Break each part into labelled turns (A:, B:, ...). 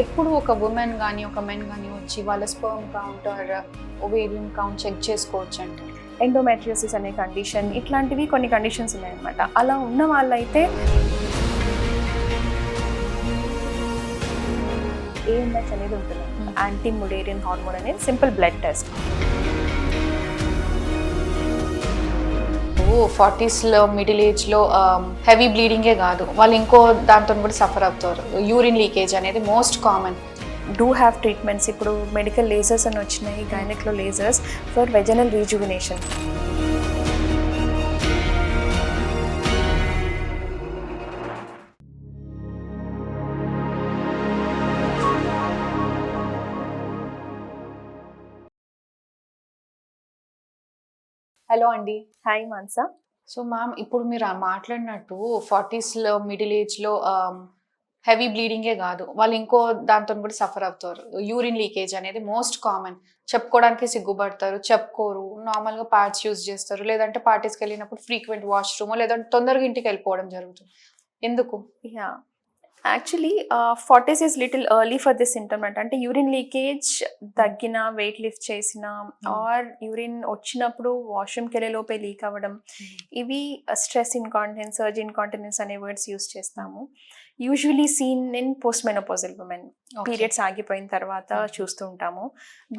A: ఎప్పుడు ఒక ఉమెన్ కానీ ఒక మెన్ కానీ వచ్చి వాళ్ళ sperm count or ovarian count check చేసుకోవచ్చు అంటే
B: ఎండోమెట్రియోసిస్ అనే కండిషన్, ఇట్లాంటివి కొన్ని కండిషన్స్ ఉన్నాయన్నమాట. అలా ఉన్న వాళ్ళైతే AMH అనేది ఉంటుంది, యాంటీ ములేరియన్ హార్మోన్ అనేది సింపుల్ బ్లడ్ టెస్ట్.
A: 40sలో మిడిల్ ఏజ్లో హెవీ బ్లీడింగే కాదు, వాళ్ళు ఇంకో దాంతో కూడా సఫర్ అవుతారు. యూరిన్ లీకేజ్ అనేది most common.
B: Do have treatments. ఇప్పుడు మెడికల్ లేజర్స్ అని వచ్చినాయి, గైనక్లో lasers for vaginal rejuvenation.
A: Hello అండి.
B: హాయ్ మాన్సా.
A: సో మ్యామ్, ఇప్పుడు మీరు మాట్లాడినట్టు 40sలో మిడిల్ ఏజ్లో హెవీ బ్లీడింగే కాదు, వాళ్ళు ఇంకో దాంతో కూడా సఫర్ అవుతారు. యూరిన్ లీకేజ్ అనేది మోస్ట్ కామన్. చెప్పుకోవడానికి సిగ్గుపడతారు, చెప్పుకోరు, నార్మల్గా ప్యాడ్స్ యూజ్ చేస్తారు, లేదంటే పార్టీస్కి వెళ్ళినప్పుడు ఫ్రీక్వెంట్ వాష్రూమ్, లేదంటే తొందరగా ఇంటికి వెళ్ళిపోవడం జరుగుతుంది. ఎందుకు?
B: Ya, actually 40s is little early for this symptom అంటే యూరిన్ లీకేజ్ తగ్గిన, వెయిట్ లిఫ్ట్ చేసిన ఆర్ యూరిన్ వచ్చినప్పుడు వాష్రూమ్కి వెళ్ళే లోపే లీక్ అవ్వడం, ఇవి స్ట్రెస్ ఇన్కాంటినెన్స్, సర్జ్ ఇన్కాంటినెన్స్ అనే వర్డ్స్ యూస్ చేస్తాము. Usually seen in post menopausal women, periods ఆగిపోయిన తర్వాత చూస్తూ ఉంటాము.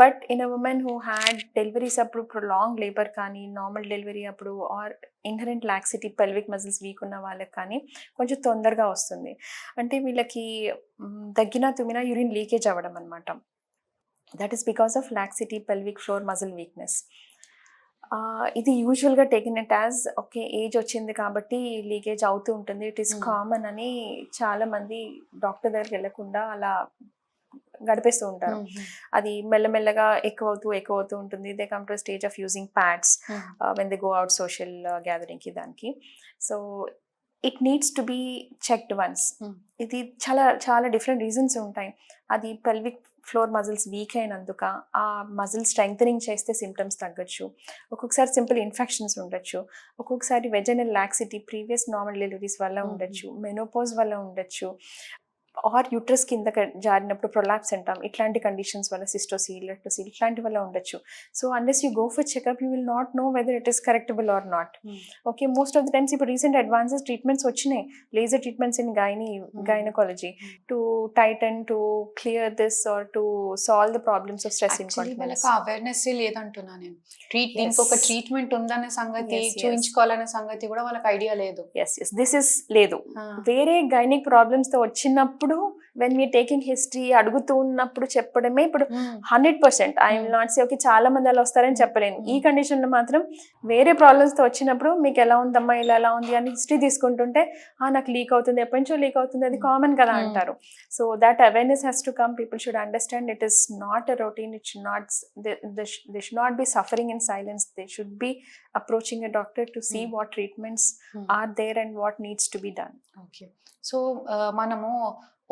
B: But in a women who had deliveries అప్పుడు, ప్రొలాంగ్ లేబర్ కానీ, నార్మల్ డెలివరీ అప్పుడు or inherent laxity, pelvic muscles weak ఉన్న వాళ్ళకి కానీ కొంచెం తొందరగా వస్తుంది. అంటే వీళ్ళకి దగ్గిన తుమ్మిన యూరిన్ లీకేజ్ అవ్వడం అనమాట. That is because of laxity, pelvic floor muscle weakness. ఇది యూజువల్గా taken it as okay, age వచ్చింది కాబట్టి లీకేజ్ అవుతూ ఉంటుంది, ఇట్ ఈస్ కామన్ అని చాలామంది డాక్టర్ దగ్గరికి వెళ్ళకుండా అలా గడిపేస్తూ ఉంటారు. అది మెల్లమెల్లగా ఎక్కువ అవుతూ ఉంటుంది. They come to stage of using pads when they go out social గ్యాదరింగ్కి, దానికి. So it needs to be checked once. ఇది చాలా డిఫరెంట్ రీజన్స్ ఉంటాయి. అది పెల్విక్ ఫ్లోర్ మజిల్స్ వీక్ అయినందుక, ఆ మజిల్ స్ట్రెంగ్థనింగ్ చేస్తే సిమ్టమ్స్ తగ్గచ్చు. ఒక్కొక్కసారి సింపుల్ ఇన్ఫెక్షన్స్ ఉండొచ్చు, ఒక్కొక్కసారి vaginal laxity, previous normal deliveries వల్ల ఉండొచ్చు, మెనోపాజ్ వల్ల ఉండొచ్చు, ఆర్ యూట్రస్ కింద జారినప్పుడు ప్రొలాప్స్ అంటాం, ఇట్లాంటి కండిషన్స్ వల్ల, సిస్టోసీల్, లెక్టోసీల్ ఇట్లాంటి వల్ల ఉండొచ్చు. So unless you go for checkup you will not know whether it is correctable or not. Okay, most of the times ఇప్పుడు రీసెంట్ అడ్వాన్సెస్ ట్రీట్మెంట్స్ వచ్చినాయి, laser treatments in gynaecology to tighten, to clear this or to solve the problems of stress incontinence.
A: Awareness లేదంటున్నా నేను. దీనికి ఒక treatment ఉందనే సంగతి, చూయించుకోవాలనే సంగతి కూడా వాళ్ళకి ఐడియా లేదు.
B: దిస్ ఇస్ లేదు. వేరే గైనిక్ ప్రాబ్లమ్స్ తో వచ్చినప్పుడు వెన్ వీఆర్ టేకింగ్ హిస్టరీ అడుగుతూ ఉన్నప్పుడు చెప్పడమే. ఇప్పుడు 100% I will not say okay చాలా మంది అలా వస్తారని చెప్పలేను. ఈ కండిషన్ లో మాత్రం వేరే ప్రాబ్లమ్స్ తో వచ్చినప్పుడు మీకు ఎలా ఉందమ్మా, ఇలా ఎలా ఉంది అని హిస్టరీ తీసుకుంటుంటే, నాకు లీక్ అవుతుంది, ఎప్పటి నుంచో లీక్ అవుతుంది, అది కామన్ కదా అంటారు. So that awareness has to come. People should understand it is not a routine. It should not, they should not be suffering in silence. They should be approaching a doctor to see what treatments are there and what needs to be done.
A: Okay, so మనము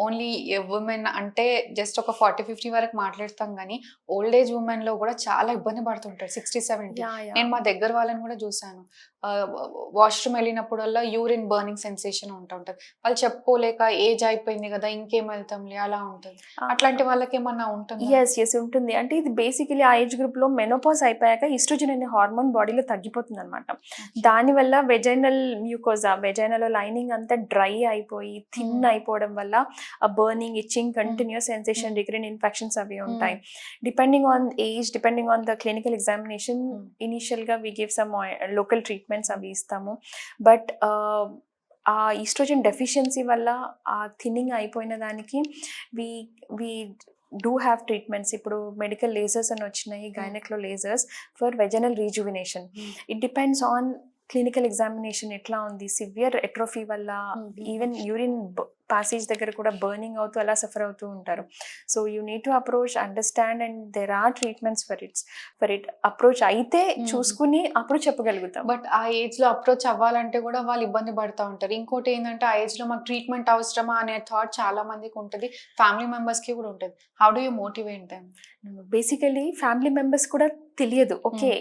A: only women అంటే just ఒక 40-50 వరకు మాట్లాడతాం, కానీ old age women లో కూడా చాలా ఇబ్బంది పడుతుంటారు. 60-70. నేను మా దగ్గర వాళ్ళని కూడా చూసాను, వాష్రూమ్ వెళ్ళినప్పుడల్లా యూరిన్ బర్నింగ్ సెన్సేషన్ ఉంటుంటది. వాళ్ళు చెప్పుకోలేక ఏజ్ అయిపోయింది కదా ఇంకేం వెళ్తాంలే అలా ఉంటుంది. అట్లాంటి వాళ్ళకి ఏమన్నా ఉంటుంది?
B: ఎస్ ఉంటుంది. అంటే ఇది బేసికలీ ఆ ఏజ్ గ్రూప్ లో మెనోపాజ్ అయిపోయాక ఈస్ట్రోజన్ అనే హార్మోన్ బాడీలో తగ్గిపోతుంది అనమాట. దానివల్ల వెజైనల్ మ్యూకోజా, వెజైనల్ లైనింగ్ అంతా డ్రై అయిపోయి థిన్ అయిపోవడం వల్ల ఆ burning, itching, continuous sensation, recurrent infections అవి ఉంటాయి. Depending on age, depending on the clinical examination, initial గా we give some local treatments అవి ఇస్తాము. బట్ ఆ ఈస్ట్రోజన్ డెఫిషియన్సీ వల్ల ఆ థిన్నింగ్ అయిపోయిన దానికి వి డూ హ్యావ్ ట్రీట్మెంట్స్. ఇప్పుడు మెడికల్ లేజర్స్ అని వచ్చినాయి, గైనక్లో lasers for vaginal rejuvenation. It depends on clinical examination ఎట్లా ఉంది. సివియర్ ఎట్రోఫీ వల్ల ఈవెన్ యూరిన్ ప్యాసేజ్ దగ్గర కూడా బర్నింగ్ అవుతూ అలా సఫర్ అవుతూ ఉంటారు. So you need to approach, understand, and there are treatments for it. Approach అయితే చూసుకుని అప్పుడు చెప్పగలుగుతాం.
A: బట్ ఆ ఏజ్ లో అప్రోచ్ అవ్వాలంటే కూడా వాళ్ళు ఇబ్బంది పడుతూ ఉంటారు. ఇంకోటి ఏంటంటే ఆ ఏజ్ లో మాకు ట్రీట్మెంట్ అవసరమా అనే థాట్ చాలా మందికి ఉంటుంది, ఫ్యామిలీ మెంబర్స్ కి కూడా ఉంటుంది. How do you motivate them?
B: Basically family members కూడా తెలియదు. Okay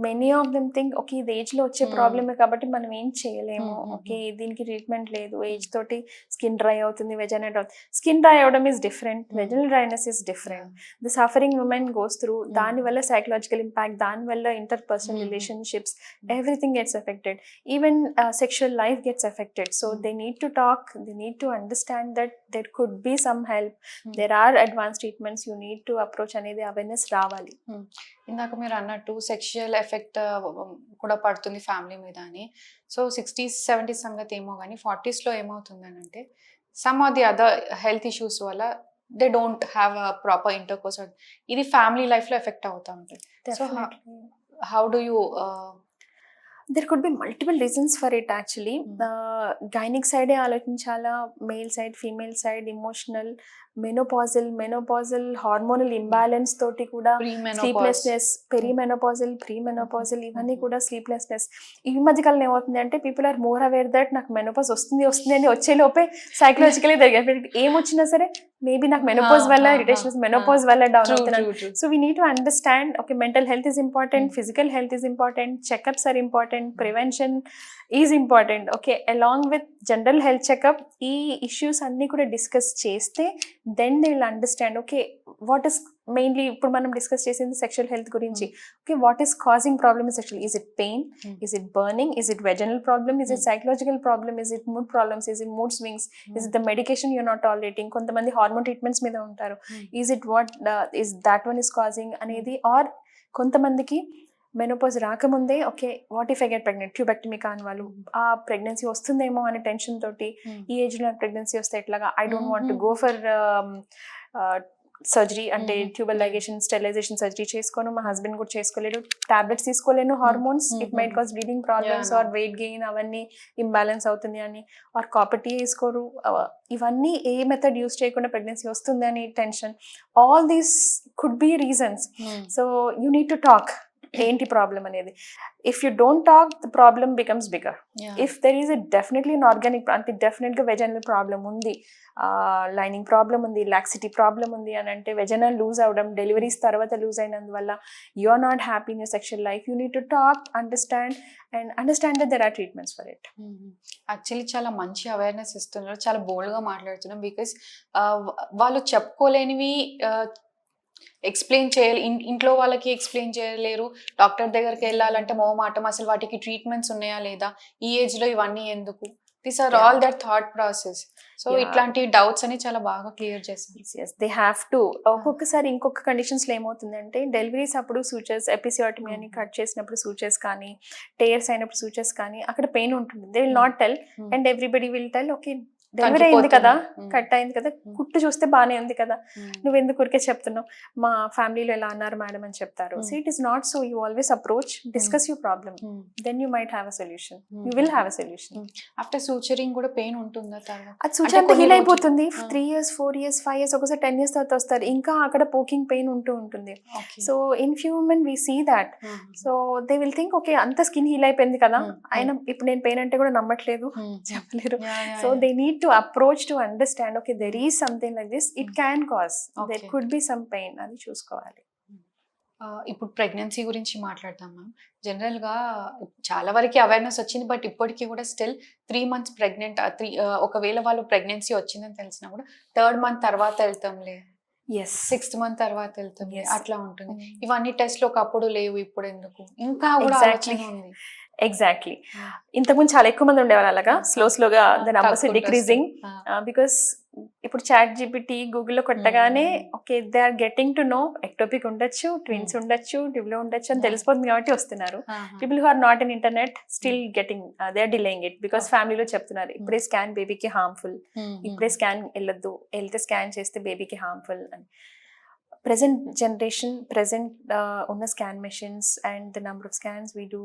B: many of them think okay ఇది ఏజ్ లో వచ్చే ప్రాబ్లమే కాబట్టి మనం ఏం చేయలేము, ఓకే దీనికి ట్రీట్మెంట్ లేదు, ఏజ్ తోటి స్కిన్ డ్రై అవుతుంది, వెజైనల్ స్కిన్ డ్రై అవడం is different, vaginal dryness is different. The suffering women goes through, దాని వల్ల సైకలాజికల్ ఇంపాక్ట్, దాని వల్ల inter personal relationships, everything gets affected, even sexual life gets affected. So they need to talk, they need to understand that there could be some help, there are advanced treatments, you need to approach అనేది awareness రావాలి.
A: ఇందాక మీరు అన్నట్టు sexual effect కూడా పడుతుంది family మీద అని. So 60s 70s సంగతి ఏమో కానీ 40s లో ఏమవుతుందని అంటే some of the other health issues వల్ల they don't have a proper intercourse, ఇది ఫ్యామిలీ లైఫ్ లో ఎఫెక్ట్ అవుతా ఉంటుంది. So how do you
B: There could be multiple reasons for it actually. Gynec side ఆలోచించాలా, male side, female side, emotional, menopausal hormonal imbalance తోటి కూడా sleeplessness, perimenopausal, ప్రీమెనోపాజల్, ఇవన్నీ కూడా sleeplessness. ఈ మధ్య కాలంలో ఏమవుతుంది అంటే people are more aware that నాకు మెనోపాజ్ వస్తుంది అని వచ్చే లోపే సైకలాజికలీ ఏమొచ్చినా సరే మేబీ నాకు మెనోపాజ్ వల్ల ఇరిటేషన్, మెనోపాజ్ వల్ల డౌన్ అవుతున్నాను. So we need to understand okay mental health is important, physical health is important, checkups are important, prevention is important. Okay along with general health checkup ఈ issues అన్ని కూడా discuss చేస్తే then they will understand okay what is mainly ఇప్పుడు మనం discuss చేసింది sexual health గురించి. Okay what is causing problem in sexual, is it pain, is it burning, is it vaginal problem, is it psychological problem, is it mood problems, is it mood swings, is it the medication you're not tolerating, కొంతమంది hormone treatments మీద ఉంటారు, is it what is that one is causing అనేది. Are కొంతమందికి menopause రాకముందే okay what if I get pregnant, tubectomy కాని వాళ్ళు ఆ pregnancy వస్తుందేమో అనే టెన్షన్ తోటి ఈ ఏజ్ లో ప్రెగ్నెన్సీ వస్తే ఎట్లాగా, I don't want to go for surgery అంటే ట్యూబల్ లైగేషన్, స్టెరిలైజేషన్ సర్జరీ చేసుకోను, మా హస్బెండ్ కూడా చేసుకోలేడు, టాబ్లెట్స్ తీసుకోలేను, hormones it might cause bleeding problems or weight gain అవన్నీ ఇంబ్యాలెన్స్ అవుతుంది అని, ఆర్ కాపర్ టీ వేసుకోరు, ఇవన్నీ ఏ మెథడ్ యూస్ చేయకుండా ప్రెగ్నెన్సీ వస్తుంది అని tension. All these could be reasons. So you need to talk ఏంటి ప్రాబ్లం అనేది. If you don't talk the problem becomes bigger. If there is definitely an organic అంటే డెఫినెట్గా వెజనల్ ప్రాబ్లమ్ ఉంది, lining problem ఉంది, laxity problem ఉంది అని అంటే, vaginal loose అవడం డెలివరీస్ తర్వాత లూజ్ అయినందువల్ల you are not happy in your sexual life, you need to talk, understand that there are treatments for it.
A: Actually చాలా మంచి అవేర్నెస్ ఇస్తున్నారు, చాలా బోల్డ్గా మాట్లాడుతున్నాం. బికాస్ వాళ్ళు చెప్పుకోలేనివి ఎక్స్ప్లెయిన్ చేయాలి, ఇంట్లో వాళ్ళకి ఎక్స్ప్లెయిన్ చేయలేరు, డాక్టర్ దగ్గరికి వెళ్ళాలంటే మొహమాటం, అసలు వాటికి ట్రీట్మెంట్స్ ఉన్నాయా లేదా, ఈ ఏజ్ లో ఇవన్నీ ఎందుకు, these are all that thought process. So ఇట్లాంటి డౌట్స్ అని చాలా బాగా క్లియర్ చేస్తారు.
B: They have to. ఒక్కొక్కసారి ఇంకొక కండిషన్స్ లో ఏమవుతుందంటే డెలివరీస్ అప్పుడు సూచర్స్, ఎపిసియోటమీ అని కట్ చేసినప్పుడు సూచర్స్ కానీ, టేర్స్ అయినప్పుడు సూచర్స్ కానీ అక్కడ పెయిన్ ఉంటుంది, they will not tell and everybody will tell okay delivery అయింది కదా, కట్ అయింది కదా, కుట్టు చూస్తే బాగానే ఉంది కదా, నువ్వు ఎందుకు ఊరికే చెప్తున్నావు, మా ఫ్యామిలీలో ఎలా అన్నారు మేడం అని చెప్తారు. So it is not so, you always approach, discuss your problem, then you might have a solution, you will have a solution.
A: After suturing కూడా పెయిన్ ఉంటుందా?
B: అది సూచర్ అంతా హీల్ అయిపోతుంది, 3 years 4 years 5 years ఒకసారి 10 years తర్వాత వస్తారు, ఇంకా అక్కడ పోకింగ్ పెయిన్ ఉంటూ ఉంటుంది. So in few women we see that. So they will think okay అంత స్కిన్ హీల్ అయిపోయింది కదా, ఆయన ఇప్పుడు నేను పెయిన్ అంటే కూడా నమ్మట్లేదు, చెప్పలేరు. So they need to approach to understand okay there is something like this, it can cause, there could be some pain అని చూసుకోవాలి.
A: ఇప్పుడు ప్రెగ్నెన్సీ గురించి మాట్లాడతాం మ్యామ్. జనరల్గా చాలా వరకు అవేర్నెస్ వచ్చింది, బట్ ఇప్పటికీ కూడా స్టిల్ 3 months ప్రెగ్నెంట్, ఒకవేళ వాళ్ళు ప్రెగ్నెన్సీ వచ్చిందని తెలిసినా కూడా 3rd month తర్వాత వెళ్తాంలే, 6th month తర్వాత వెళ్తాం, అట్లా ఉంటుంది. ఇవన్నీ టెస్ట్లు ఒకప్పుడు లేవు, ఇప్పుడు ఎందుకు ఇంకా కూడా ఆలోచన ఉంది.
B: ఎగ్జాక్ట్లీ. ఇంతకుముందు చాలా ఎక్కువ మంది ఉండేవారు అలాగా, స్లోగా ద నంబర్స్ డిక్రీజింగ్ బికాస్ ఇప్పుడు చాట్ జీపీటీ గూగుల్లో కొట్టగానే okay they are getting to know ectopic ఉండొచ్చు, ట్విన్స్ ఉండొచ్చు, డివ్లో ఉండొచ్చు అని తెలిసిపోతుంది కాబట్టి వస్తున్నారు. People who are not in internet still getting, they are delaying it because ఫ్యామిలీలో చెప్తున్నారు ఇప్పుడే స్కాన్ బేబీకి హార్మ్ఫుల్, ఇప్పుడే స్కాన్ వెళ్ళొద్దు, వెళ్తే స్కాన్ చేస్తే బేబీకి హార్మ్ఫుల్ అని. Present generation, ఉన్న scan machines and the number of scans we do,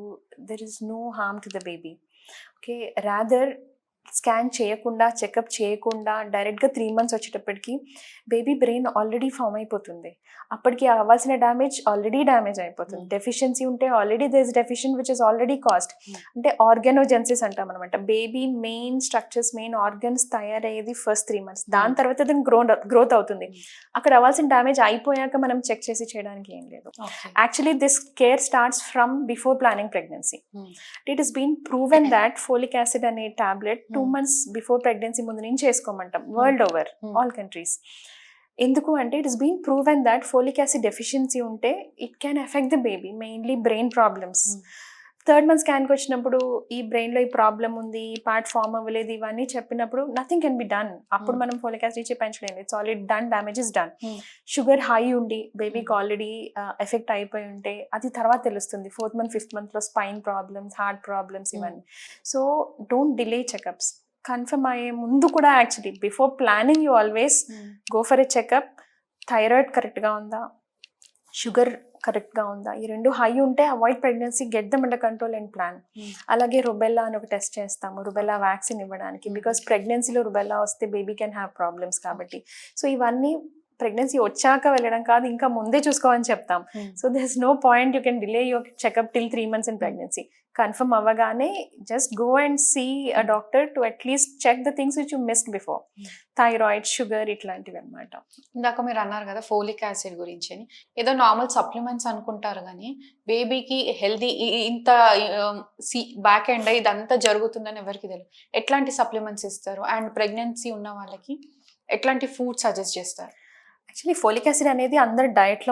B: there is no harm to the baby. Okay, rather scan చేయకుండా చెకప్ చేయకుండా డైరెక్ట్గా 3 months వచ్చేటప్పటికి బేబీ బ్రెయిన్ ఆల్రెడీ ఫామ్ అయిపోతుంది. అప్పటికి అవ్వాల్సిన డ్యామేజ్ ఆల్రెడీ డ్యామేజ్ అయిపోతుంది. డెఫిషియన్సీ ఉంటే already there is deficient which is already cast. అంటే ఆర్గానోజెన్సిస్ అంటాం అనమాట. Baby main structures, main organs తయారయ్యేది ఫస్ట్ 3 months. దాని తర్వాత దాని గ్రోత్ అవుతుంది. అక్కడ అవ్వాల్సిన డ్యామేజ్ అయిపోయాక మనం చెక్ చేసి చేయడానికి ఏం లేదు. Actually this care starts from before planning pregnancy. It is been proven that folic acid అనే టాబ్లెట్ 2 months బిఫోర్ ప్రెగ్నెన్సీ ముందు నుంచి చేసుకోమంటాం వరల్డ్ ఓవర్ ఆల్ కంట్రీస్. ఎందుకు అంటే it is been proven that folic acid deficiency ఉంటే it can effect the baby, mainly brain problems. 3rd month స్కాన్కి వచ్చినప్పుడు ఈ బ్రెయిన్లో ఈ ప్రాబ్లం ఉంది, ఈ పార్ట్ ఫామ్ అవ్వలేదు, ఇవన్నీ చెప్పినప్పుడు నథింగ్ కెన్ బి డన్. అప్పుడు మనం ఫోలిక్ యాసిడ్ ఇచ్చి పెంచలేదు. It's already done, damage is done. Sugar high ఉండి బేబీకి ఆల్రెడీ ఎఫెక్ట్ అయిపోయి ఉంటే అది తర్వాత తెలుస్తుంది. 4th month 5th monthలో స్పైన్ ప్రాబ్లమ్స్, హార్ట్ ప్రాబ్లమ్స్ ఇవన్నీ. So don't delay checkups. Confirm అయ్యే ముందు కూడా actually before planning you always go for a checkup. Thyroid కరెక్ట్గా ఉందా, షుగర్ కరెక్ట్గా ఉందా, ఈ 2 హై ఉంటే avoid pregnancy, get them under control and plan. అలాగే రుబెల్లా అని ఒక టెస్ట్ చేస్తాము, రుబెల్లా వ్యాక్సిన్ ఇవ్వడానికి. బికాస్ ప్రెగ్నెన్సీలో రుబెల్లా వస్తే బేబీ కెన్ హ్యావ్ ప్రాబ్లమ్స్ కాబట్టి. సో ఇవన్నీ ప్రెగ్నెన్సీ వచ్చాక వెళ్ళడం కాదు, ఇంకా ముందే చూసుకోవాలని చెప్తాం. So this no point you can delay your checkup till 3 months in pregnancy. Confirm అవ్వగానే just go and see a doctor to at least check the things which you missed before. Thyroid, sugar ఇట్లాంటివి అనమాట.
A: ఇందాక మీరు అన్నారు కదా folic acid గురించి అని, ఏదో నార్మల్ సప్లిమెంట్స్ అనుకుంటారు కానీ బేబీకి హెల్దీ ఇంత బ్యాక్ ఎండ్ ఇదంతా జరుగుతుందని ఎవరికి తెలియదు. ఎట్లాంటి సప్లిమెంట్స్ ఇస్తారు అండ్ ప్రెగ్నెన్సీ ఉన్న వాళ్ళకి ఎట్లాంటి ఫుడ్ సజెస్ట్ చేస్తారు?
B: యాక్చువల్లీ ఫోలిక్ యాసిడ్ అనేది అందరి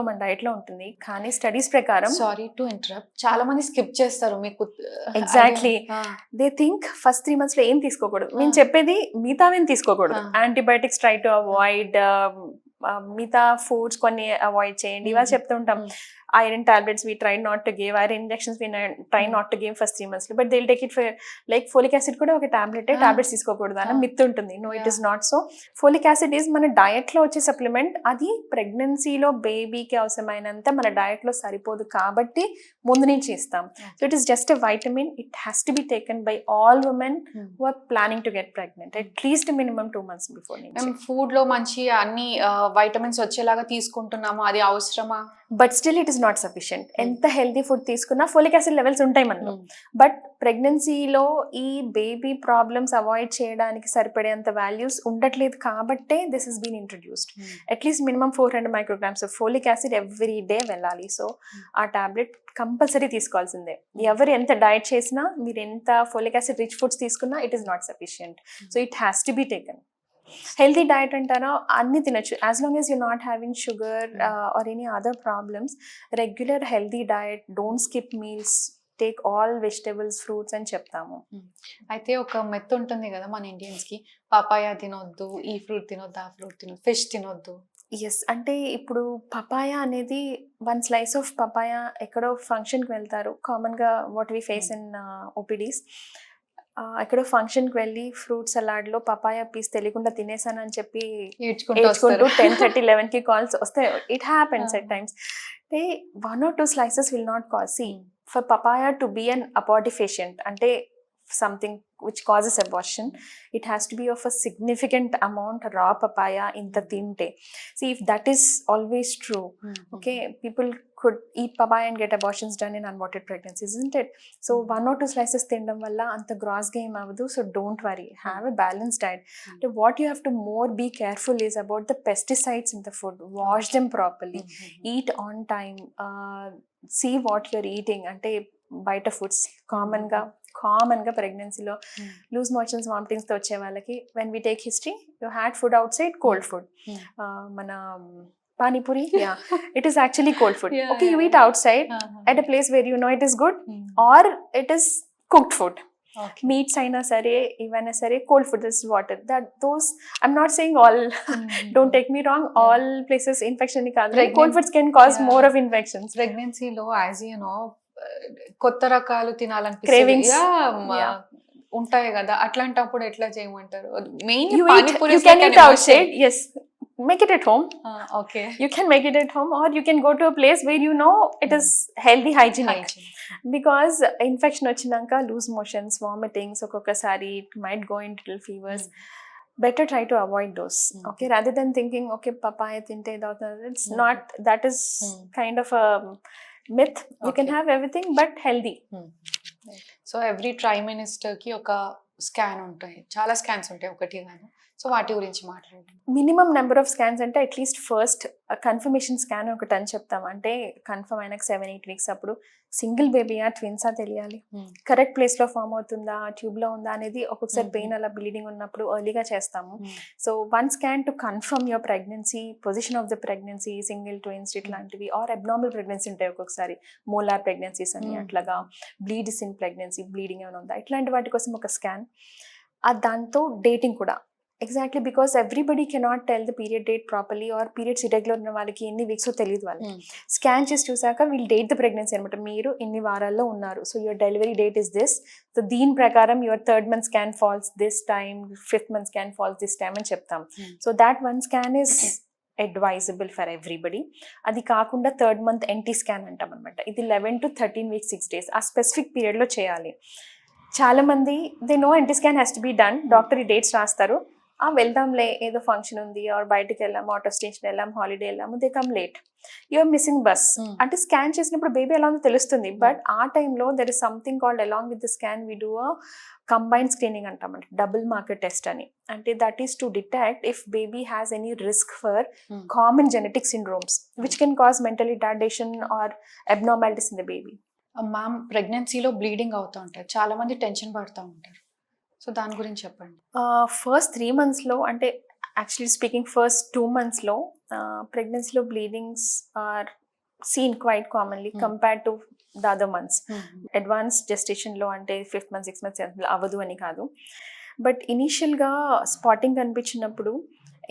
B: మన డైట్లో ఉంటుంది, కానీ స్టడీస్ ప్రకారం,
A: సారీ టు ఇంటరప్ట్, చాలా మంది స్కిప్ చేస్తారు. మీకు
B: exactly they think first 3 months లో ఏం తీసుకోకూడదు. నేను చెప్పేది మిగతావేం తీసుకోకూడదు. యాంటీబయాటిక్స్ ట్రై టు అవాయిడ్, మిగతా ఫుడ్స్ కొన్ని అవాయిడ్ చేయండి, ఇవా చెప్తుంటాం. iron tablets we try not to give, iron injections we try not to give first 3 months, but they'll take it for like folic acid kuda oka tablets తీసుకోకూడదు అని myth ఉంటుంది. No, it is not so. Folic acid is మన diet లో వచ్చే supplement. అది ప్రెగ్నెన్సీలో బేబీకి అవసరమైనంత మన డయట్ లో సరిపోదు కాబట్టి ముందు నుంచి ఇస్తాం. So it is just a vitamin. It has to be taken by all women who are planning to get pregnant at least minimum 2 months before.
A: మేము ఫుడ్ లో మంచి అన్ని వైటమిన్స్ వచ్చేలాగా తీసుకుంటున్నాము, అది అవసరమా?
B: But still it is not sufficient. ఎంత healthy food తీసుకున్నా ఫోలిక్ యాసిడ్ లెవెల్స్ ఉంటాయి మనలో. బట్ ప్రెగ్నెన్సీలో ఈ బేబీ ప్రాబ్లమ్స్ అవాయిడ్ చేయడానికి సరిపడేంత వాల్యూస్ ఉండట్లేదు కాబట్టే this is been introduced. At least minimum 400 micrograms of folic acid every day వెళ్ళాలి. సో ఆ టాబ్లెట్ కంపల్సరీ తీసుకోవాల్సిందే. ఎవరు ఎంత డైట్ చేసినా, మీరు ఎంత ఫోలిక్ యాసిడ్ రిచ్ ఫుడ్స్ తీసుకున్నా it is not sufficient. So it has to be taken. Healthy diet అంటారా, అన్ని తినచ్చు as long as you not having sugar or any other problems. Regular healthy diet, don't skip meals, take all vegetables, fruits అని చెప్తాము.
A: అయితే ఒక మెత్ ఉంటుంది కదా మన ఇండియన్స్ కి, పపాయ తినొద్దు, ఈ ఫ్రూట్ తినొద్దు, ఆ ఫ్రూట్ తినొద్దు, ఫిష్ తినొద్దు.
B: ఎస్, అంటే ఇప్పుడు పపాయ అనేది 1 slice ఆఫ్ పపాయ ఎక్కడో ఫంక్షన్కి వెళ్తారు, కామన్గా what we face in OPDs. ఎక్కడో ఫంక్షన్కి వెళ్ళి ఫ్రూట్ సలాడ్లో పపాయ పీస్ తెలియకుండా తినేసానని చెప్పి ఏడ్చుకుంటూ 10:30-11కి కాల్స్ వస్తాయి. It happens at times. అంటే 1 or 2 slices will not cause. See, for papaya to be an abortifacient, అంటే something which causes abortion, it has to be of a significant amount raw papaya in the tinte. See, if that is always true, okay, people could eat papaya and get abortions done in unwanted pregnancies, isn't it? So 1 or 2 slices tindam valla anta gross ga em avadu. So don't worry, have a balanced diet. What you have to more be careful is about the pesticides in the food. Wash them properly, eat on time, see what you're eating. Ante బయట foods కామన్గా ప్రెగ్నెన్సీలో loose motions, వామిటింగ్స్తో వచ్చే వాళ్ళకి, when we take history, you had food outside, cold food. మన panipuri, it is actually cold food. Okay, you eat outside at a place where you know it is good, or it is cooked food. Meats అయినా సరే, ఇవైనా సరే, cold food is water. Those, I'm not saying all, don't take me wrong, all places infection కాదు, cold foods can cause more of infections.
A: ప్రెగ్నెన్సీలో as you know కొత్త రకాలు తినాలనిపిస్తుంది ఉంటాయి కదా, అట్లాంటప్పుడు ఎట్లా చేయమంటారు? Main
B: you can eat outside, yes, make it at home.
A: Okay.
B: You can make it at home, or you can go to a place where you know it is healthy, hygienic. Because infection వచ్చినంక loose motions, vomitings, ఒక్కొక్కసారి it might go into little fevers. Better try to avoid those. Okay, rather than thinking, okay, papaya tinte idavutadi, it's not, that is kind of a myth. You can have everything but healthy.
A: So every trimester కి ఒక scan ఉంటాయి, చాలా scans ఉంటాయి, ఒకటి కాదు. So వాటి గురించి మాట్లాడండి.
B: మినిమం నెంబర్ ఆఫ్ స్కాన్స్ అంటే అట్లీస్ట్ ఫస్ట్ కన్ఫర్మేషన్ స్కాన్ ఒకటి అని చెప్తాం. అంటే కన్ఫర్మ్ అయినాక 7-8 వీక్స్ అప్పుడు సింగిల్ బేబీయా ట్విన్సా తెలియాలి. కరెక్ట్ ప్లేస్ లో ఫామ్ అవుతుందా, ట్యూబ్ లో ఉందా అనేది. ఒక్కొక్కసారి పెయిన్ అలా బ్లీడింగ్ ఉన్నప్పుడు ఎర్లీగా చేస్తాము. So one scan to confirm your pregnancy, position of the pregnancy, single, twins ఇట్లాంటివి, ఆర్ అబ్నార్మల్ ప్రెగ్నెన్సీ ఉంటాయి ఒక్కొక్కసారి, మోలార్ ప్రెగ్నెన్సీస్ అని, అట్లాగా బ్లీడ్స్ ఇన్ ప్రెగ్నెన్సీ, బ్లీడింగ్ ఏమైనా ఉందా, ఇట్లాంటి వాటి కోసం ఒక స్కాన్. దాంతో డేటింగ్ కూడా exactly, because everybody cannot tell the period date properly, or periods irregular ఉన్న వాళ్ళకి ఎన్ని వీక్స్ తెలియదు వాళ్ళకి. స్కాన్ చేసి చూసాక వీళ్ళు డేట్ ద ప్రెగ్నెన్సీ అనమాట, మీరు ఇన్ని వారాల్లో ఉన్నారు, so your delivery date is this, so దీని ప్రకారం your 3rd month scan falls this time, 5th month scan falls this time అని చెప్తాం. So that one scan is advisable for everybody. అది కాకుండా 3rd month ఎన్టీ స్కాన్ అంటాం అనమాట. ఇది 11 to 13 weeks 6 days ఆ స్పెసిఫిక్ పీరియడ్లో చేయాలి. చాలా మంది they know NT scan has to be done, doctor ఈ డేట్స్ రాస్తారు, వెళ్దాంలే ఏదో ఫంక్షన్ ఉంది, ఆర్ బయటకు వెళ్ళాము, ఆటో స్టేషన్ వెళ్ళాము, హాలిడే వెళ్ళాము, they come late, you're missing bus. అంటే స్కాన్ చేసినప్పుడు బేబీ ఎలా ఉందో తెలుస్తుంది, బట్ ఆ టైంలో there is something called along with the scan we do a combine screening అంటామంటే, డబుల్ మార్కర్ టెస్ట్ అని. అంటే that is to detect if baby has any risk for common genetic syndromes which can cause mental retardation or abnormalities in the baby.
A: Ma'am, ప్రెగ్నెన్సీలో bleeding అవుతూ ఉంటారు, చాలా మంది tension పడుతూ ఉంటారు, సో దాని గురించి చెప్పండి.
B: ఫస్ట్ 3 monthsలో, అంటే యాక్చువల్లీ స్పీకింగ్ ఫస్ట్ 2 monthsలో ప్రెగ్నెన్సీలో bleedings are seen quite commonly compared to the other months. Advance జెస్టేషన్లో అంటే 5th month 6th month అవ్వదు అని కాదు, బట్ ఇనీషియల్గా స్పాటింగ్ కనిపించినప్పుడు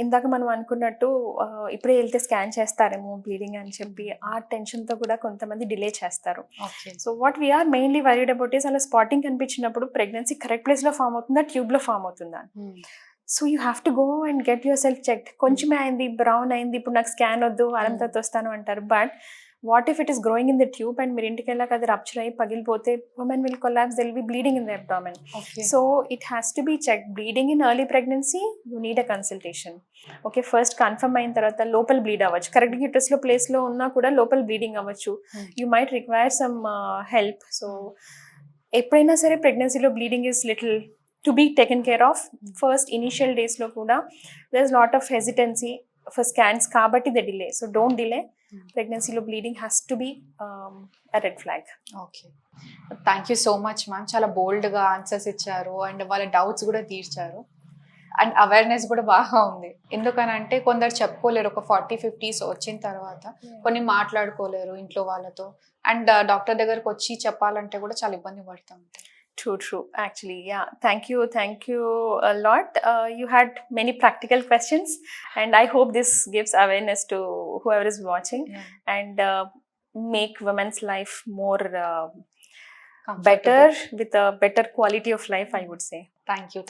B: ఇందాక మనం అనుకున్నట్టు ఇప్పుడే వెళ్తే స్కాన్ చేస్తారేమో బ్లీడింగ్ అని చెప్పి ఆ టెన్షన్తో కూడా కొంతమంది డిలే చేస్తారు. So what we are mainly worried about is, అలా స్పాటింగ్ కనిపించినప్పుడు ప్రెగ్నెన్సీ కరెక్ట్ ప్లేస్లో ఫామ్ అవుతుందా, ట్యూబ్లో ఫామ్ అవుతుందా. So you have to go and get yourself checked. కొంచెమే అయింది, బ్రౌన్ అయింది, ఇప్పుడు నాకు స్కాన్ వద్దు, వారం తర్వాత వస్తాను అంటారు. But what if it is growing in the tube and మీరు ఇంటికి వెళ్ళాక అది రప్చర్ అయ్యి పగిలిపోతే, women will collapse, there will be bleeding in the abdomen. So it has to be check. Bleeding in early pregnancy you need a consultation. Okay, first confirm అయిన తర్వాత లోపల bleed అవ్వచ్చు, కరెక్ట్ యూట్రస్లో ప్లేస్లో ఉన్నా కూడా లోపల బ్లీడింగ్ అవ్వచ్చు, you might require some help. So ఎప్పుడైనా సరే ప్రెగ్నెన్సీలో bleeding is little to be taken care of. First initial డేస్లో కూడా there is lot of hesitancy for scans, కాబట్టి the delay. So don't delay. ప్రెగ్నెన్సీలో bleeding has to be a red flag.
A: Okay, thank you so much ma'am. చాలా బోల్డ్గా answers ఇచ్చారు and వాళ్ళ doubts కూడా తీర్చారు అండ్ అవేర్నెస్ కూడా బాగా ఉంది. ఎందుకనంటే కొందరు చెప్పుకోలేరు, ఒక 40-50s వచ్చిన తర్వాత కొన్ని మాట్లాడుకోలేరు ఇంట్లో వాళ్ళతో, అండ్ డాక్టర్ దగ్గరకు వచ్చి చెప్పాలంటే కూడా చాలా ఇబ్బంది పడుతూ ఉంటారు.
B: True. Actually, yeah. Thank you a lot. You had many practical questions, and I hope this gives awareness to whoever is watching, and make women's life more better, with a better quality of life, I would say.
A: Thank you.